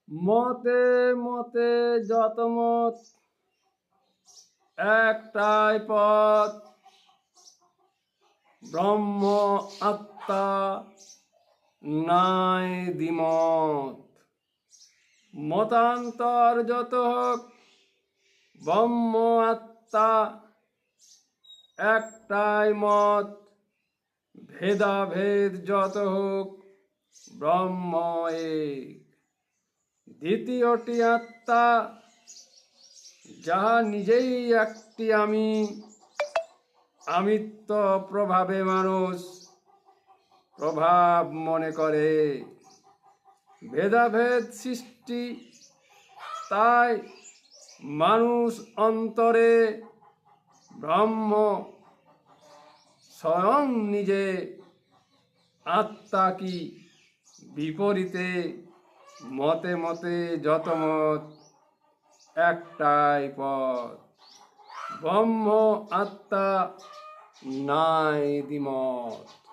মতে মতে যত মত, একটাই পথ, ব্রহ্ম আত্মা, নাই দ্বিমত। মতান্তর যত হোক, ব্রহ্ম আত্মা একটাই মত। ভেদাভেদ যত হোক, ব্রহ্ম এক। দ্বিতীয়টি আত্মা, যাহা নিজেই একটি আমি, আমিত্ব প্রভাবে মানুষ প্রভাব মনে করে। ভেদাভেদ সৃষ্টি, তাই মানুষ অন্তরে ব্রহ্ম স্বয়ং নিজে আত্মা কি বিপরীতে। মতে মতে যত মত, একটাই পথ, ব্রহ্ম আত্মা, নাই দ্বিমত।